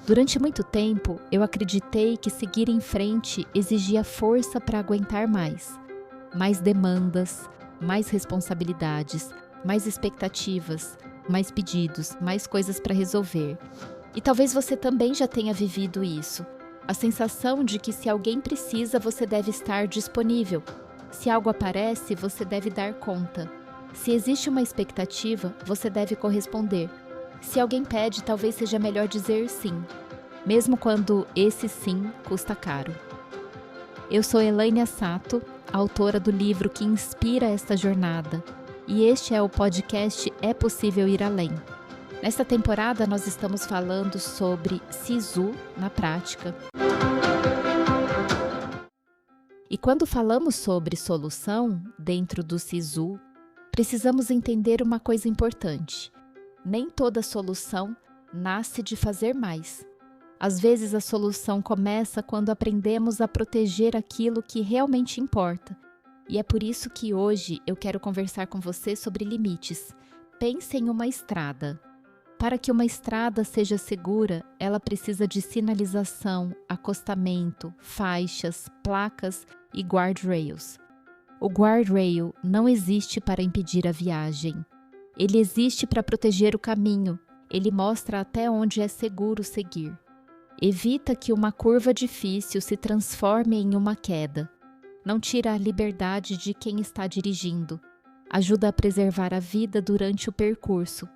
Durante muito tempo, eu acreditei que seguir em frente exigia força para aguentar mais demandas, mais responsabilidades, mais expectativas, mais pedidos, mais coisas para resolver. E talvez você também já tenha vivido isso. A sensação de que se alguém precisa, você deve estar disponível. Se algo aparece, você deve dar conta. Se existe uma expectativa, você deve corresponder. Se alguém pede, talvez seja melhor dizer sim, mesmo quando esse sim custa caro. Eu sou Elaine Assato, autora do livro que inspira esta jornada, e este é o podcast É Possível Ir Além. Nesta temporada, nós estamos falando sobre SISU na prática. E quando falamos sobre solução dentro do SISU, precisamos entender uma coisa importante. Nem toda solução nasce de fazer mais. Às vezes a solução começa quando aprendemos a proteger aquilo que realmente importa. E é por isso que hoje eu quero conversar com você sobre limites. Pense em uma estrada. Para que uma estrada seja segura, ela precisa de sinalização, acostamento, faixas, placas e guardrails. O guardrail não existe para impedir a viagem. Ele existe para proteger o caminho. Ele mostra até onde é seguro seguir. Evita que uma curva difícil se transforme em uma queda. Não tira a liberdade de quem está dirigindo. Ajuda a preservar a vida durante o percurso.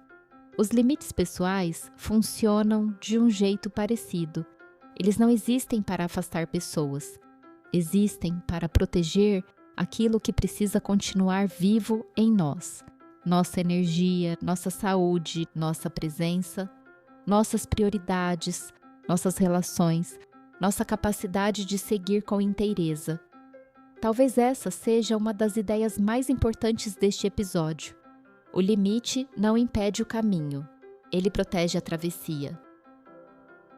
Os limites pessoais funcionam de um jeito parecido. Eles não existem para afastar pessoas. Existem para proteger aquilo que precisa continuar vivo em nós. Nossa energia, nossa saúde, nossa presença, nossas prioridades, nossas relações, nossa capacidade de seguir com inteireza. Talvez essa seja uma das ideias mais importantes deste episódio. O limite não impede o caminho, ele protege a travessia.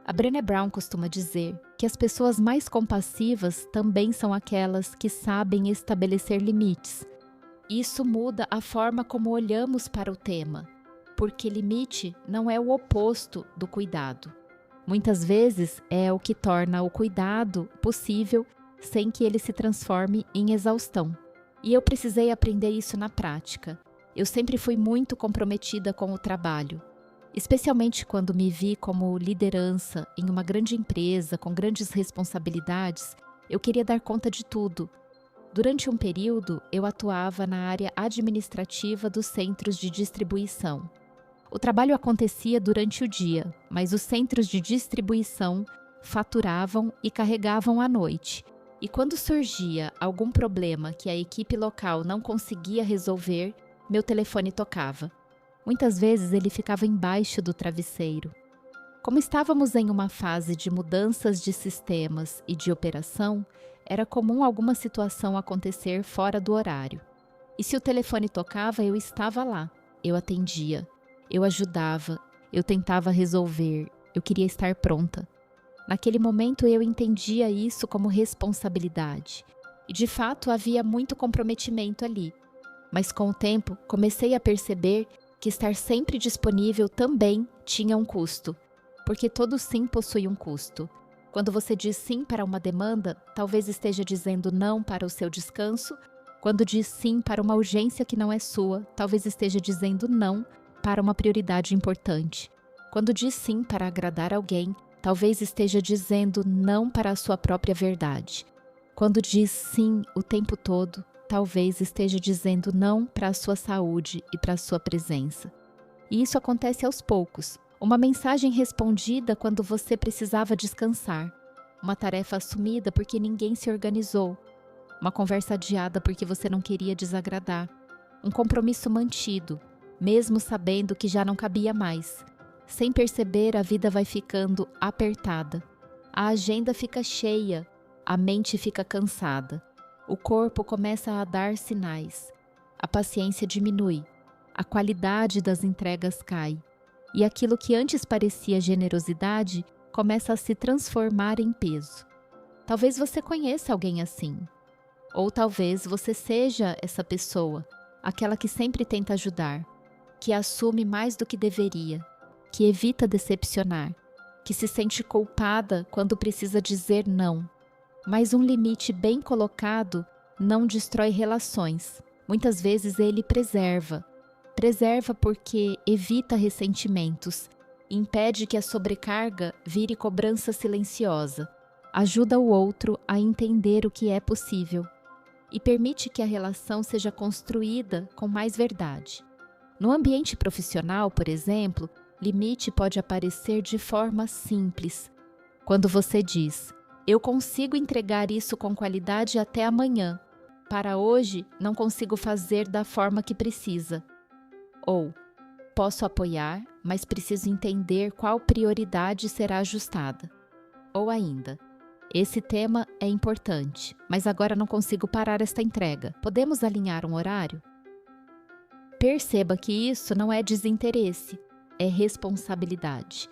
A Brené Brown costuma dizer que as pessoas mais compassivas também são aquelas que sabem estabelecer limites. Isso muda a forma como olhamos para o tema, porque limite não é o oposto do cuidado. Muitas vezes é o que torna o cuidado possível sem que ele se transforme em exaustão. E eu precisei aprender isso na prática. Eu sempre fui muito comprometida com o trabalho, especialmente quando me vi como liderança em uma grande empresa com grandes responsabilidades. Eu queria dar conta de tudo. Durante um período, eu atuava na área administrativa dos centros de distribuição. O trabalho acontecia durante o dia, mas os centros de distribuição faturavam e carregavam à noite. E quando surgia algum problema que a equipe local não conseguia resolver, meu telefone tocava. Muitas vezes ele ficava embaixo do travesseiro. Como estávamos em uma fase de mudanças de sistemas e de operação, era comum alguma situação acontecer fora do horário. E se o telefone tocava, eu estava lá. Eu atendia, eu ajudava, eu tentava resolver, eu queria estar pronta. Naquele momento eu entendia isso como responsabilidade. E de fato havia muito comprometimento ali. Mas com o tempo comecei a perceber que estar sempre disponível também tinha um custo. Porque todo sim possui um custo. Quando você diz sim para uma demanda, talvez esteja dizendo não para o seu descanso. Quando diz sim para uma urgência que não é sua, talvez esteja dizendo não para uma prioridade importante. Quando diz sim para agradar alguém, talvez esteja dizendo não para a sua própria verdade. Quando diz sim o tempo todo, talvez esteja dizendo não para a sua saúde e para a sua presença. E isso acontece aos poucos. Uma mensagem respondida quando você precisava descansar. Uma tarefa assumida porque ninguém se organizou. Uma conversa adiada porque você não queria desagradar. Um compromisso mantido, mesmo sabendo que já não cabia mais. Sem perceber, a vida vai ficando apertada. A agenda fica cheia, a mente fica cansada. O corpo começa a dar sinais. A paciência diminui. A qualidade das entregas cai. E aquilo que antes parecia generosidade começa a se transformar em peso. Talvez você conheça alguém assim. Ou talvez você seja essa pessoa, aquela que sempre tenta ajudar, que assume mais do que deveria, que evita decepcionar, que que se sente culpada quando precisa dizer não. Mas um limite bem colocado não destrói relações. Muitas vezes ele preserva. Preserva porque evita ressentimentos, impede que a sobrecarga vire cobrança silenciosa, ajuda o outro a entender o que é possível e permite que a relação seja construída com mais verdade. No ambiente profissional, por exemplo, limite pode aparecer de forma simples. Quando você diz: eu consigo entregar isso com qualidade até amanhã. Para hoje, não consigo fazer da forma que precisa. Ou, posso apoiar, mas preciso entender qual prioridade será ajustada. Ou ainda, esse tema é importante, mas agora não consigo parar esta entrega. Podemos alinhar um horário? Perceba que isso não é desinteresse, é responsabilidade.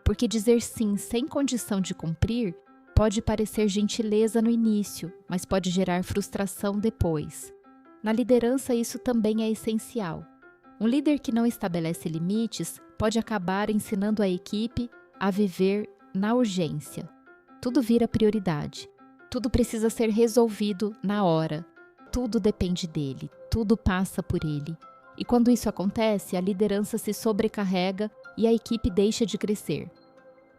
Porque dizer sim sem condição de cumprir pode parecer gentileza no início, mas pode gerar frustração depois. Na liderança, isso também é essencial. Um líder que não estabelece limites pode acabar ensinando a equipe a viver na urgência. Tudo vira prioridade. Tudo precisa ser resolvido na hora. Tudo depende dele. Tudo passa por ele. E quando isso acontece, a liderança se sobrecarrega e a equipe deixa de crescer.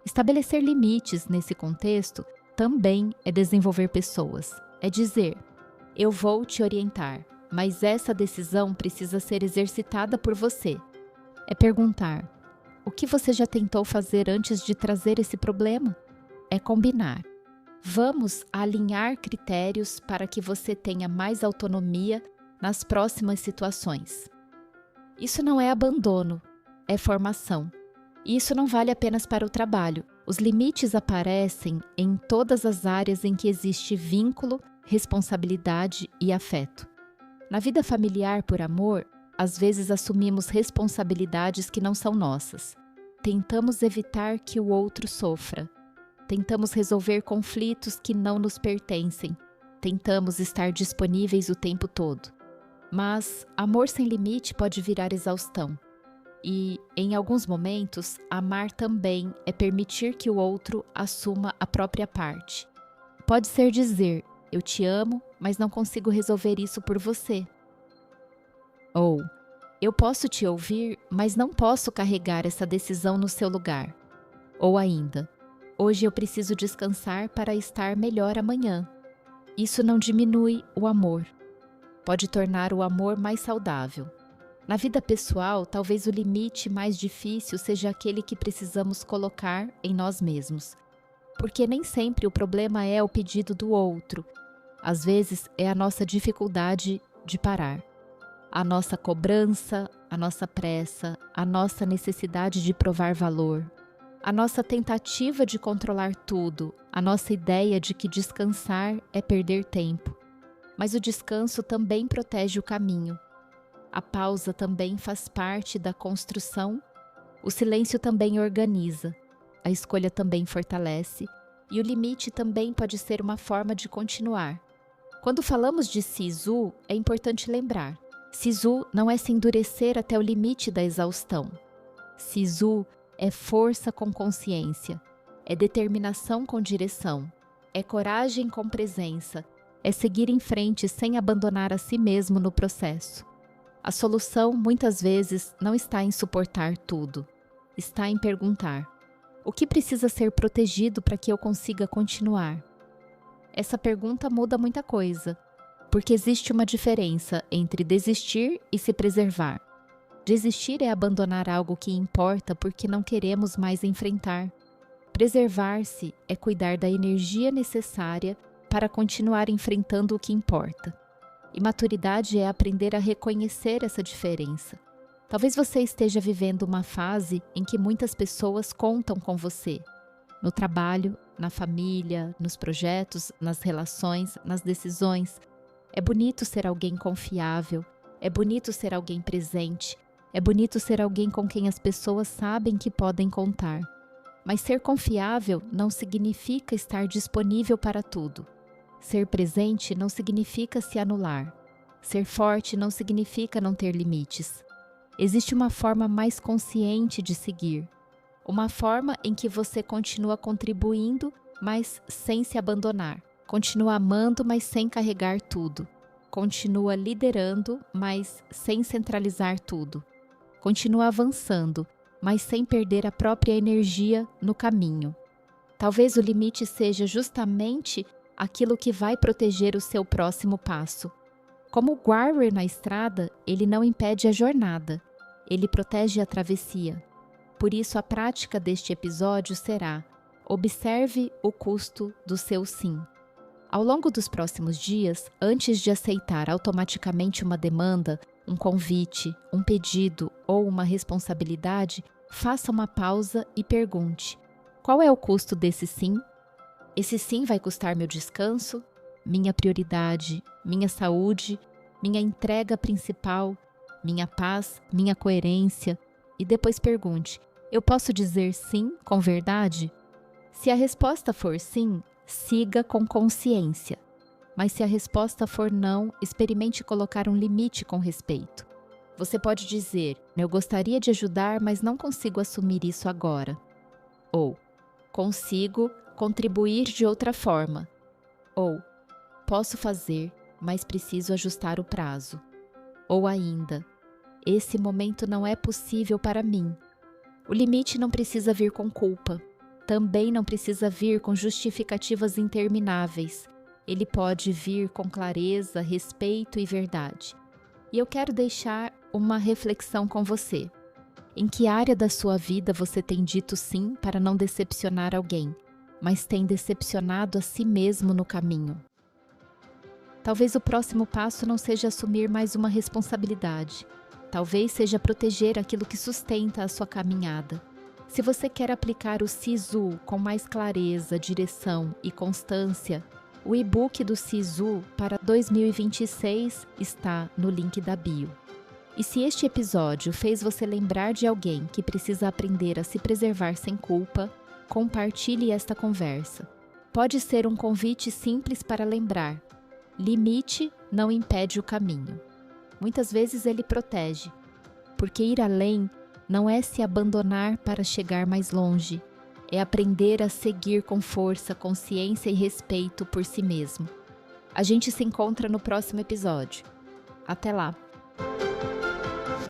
Estabelecer limites nesse contexto também é desenvolver pessoas. É dizer: eu vou te orientar, mas essa decisão precisa ser exercitada por você. É perguntar: o que você já tentou fazer antes de trazer esse problema? É combinar. Vamos alinhar critérios para que você tenha mais autonomia nas próximas situações. Isso não é abandono, é formação. E isso não vale apenas para o trabalho. Os limites aparecem em todas as áreas em que existe vínculo, responsabilidade e afeto. Na vida familiar, por amor, às vezes assumimos responsabilidades que não são nossas. Tentamos evitar que o outro sofra. Tentamos resolver conflitos que não nos pertencem. Tentamos estar disponíveis o tempo todo. Mas amor sem limite pode virar exaustão. E, em alguns momentos, amar também é permitir que o outro assuma a própria parte. Pode ser dizer: eu te amo, mas não consigo resolver isso por você. Ou, eu posso te ouvir, mas não posso carregar essa decisão no seu lugar. Ou ainda, hoje eu preciso descansar para estar melhor amanhã. Isso não diminui o amor. Pode tornar o amor mais saudável. Na vida pessoal, talvez o limite mais difícil seja aquele que precisamos colocar em nós mesmos. Porque nem sempre o problema é o pedido do outro. Às vezes é a nossa dificuldade de parar. A nossa cobrança, a nossa pressa, a nossa necessidade de provar valor. A nossa tentativa de controlar tudo, a nossa ideia de que descansar é perder tempo. Mas o descanso também protege o caminho. A pausa também faz parte da construção, o silêncio também organiza, a escolha também fortalece e o limite também pode ser uma forma de continuar. Quando falamos de sisu, é importante lembrar: sisu não é se endurecer até o limite da exaustão. Sisu é força com consciência, é determinação com direção, é coragem com presença, é seguir em frente sem abandonar a si mesmo no processo. A solução, muitas vezes, não está em suportar tudo. Está em perguntar: o que precisa ser protegido para que eu consiga continuar? Essa pergunta muda muita coisa, porque existe uma diferença entre desistir e se preservar. Desistir é abandonar algo que importa porque não queremos mais enfrentar. Preservar-se é cuidar da energia necessária para continuar enfrentando o que importa. E maturidade é aprender a reconhecer essa diferença. Talvez você esteja vivendo uma fase em que muitas pessoas contam com você. No trabalho, na família, nos projetos, nas relações, nas decisões. É bonito ser alguém confiável. É bonito ser alguém presente. É bonito ser alguém com quem as pessoas sabem que podem contar. Mas ser confiável não significa estar disponível para tudo. Ser presente não significa se anular. Ser forte não significa não ter limites. Existe uma forma mais consciente de seguir. Uma forma em que você continua contribuindo, mas sem se abandonar. Continua amando, mas sem carregar tudo. Continua liderando, mas sem centralizar tudo. Continua avançando, mas sem perder a própria energia no caminho. Talvez o limite seja justamente aquilo que vai proteger o seu próximo passo. Como o guarda na estrada, ele não impede a jornada, ele protege a travessia. Por isso, a prática deste episódio será: observe o custo do seu sim. Ao longo dos próximos dias, antes de aceitar automaticamente uma demanda, um convite, um pedido ou uma responsabilidade, faça uma pausa e pergunte: qual é o custo desse sim? Esse sim vai custar meu descanso, minha prioridade, minha saúde, minha entrega principal, minha paz, minha coerência? E depois pergunte: eu posso dizer sim com verdade? Se a resposta for sim, siga com consciência. Mas se a resposta for não, experimente colocar um limite com respeito. Você pode dizer: eu gostaria de ajudar, mas não consigo assumir isso agora. Ou: consigo contribuir de outra forma. Ou: posso fazer, mas preciso ajustar o prazo. Ou ainda: esse momento não é possível para mim. O limite não precisa vir com culpa. Também não precisa vir com justificativas intermináveis. Ele pode vir com clareza, respeito e verdade. E eu quero deixar uma reflexão com você. Em que área da sua vida você tem dito sim para não decepcionar alguém, mas tem decepcionado a si mesmo no caminho? Talvez o próximo passo não seja assumir mais uma responsabilidade. Talvez seja proteger aquilo que sustenta a sua caminhada. Se você quer aplicar o SISU com mais clareza, direção e constância, o e-book do SISU para 2026 está no link da bio. E se este episódio fez você lembrar de alguém que precisa aprender a se preservar sem culpa, compartilhe esta conversa. Pode ser um convite simples para lembrar: limite não impede o caminho. Muitas vezes ele protege, porque ir além não é se abandonar para chegar mais longe, é aprender a seguir com força, consciência e respeito por si mesmo. A gente se encontra no próximo episódio. Até lá!